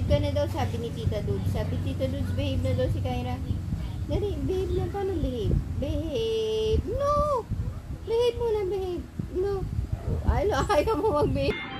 Behave ka na daw, sabi ni Tita Dudes. Sabi Tita Dudes, behave na daw si Kyra. Dali, behave na. Paano behave? Behave. No! Behave muna, behave. No. Ayaw mo mag-behave.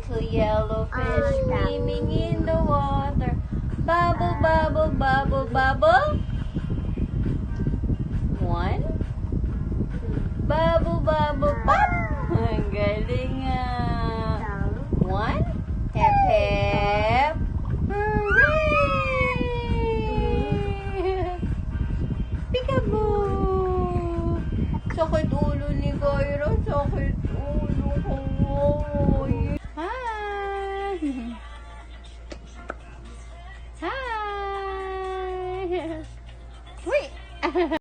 Little yellow fish swimming in the water. Bubble, bubble, bubble, bubble.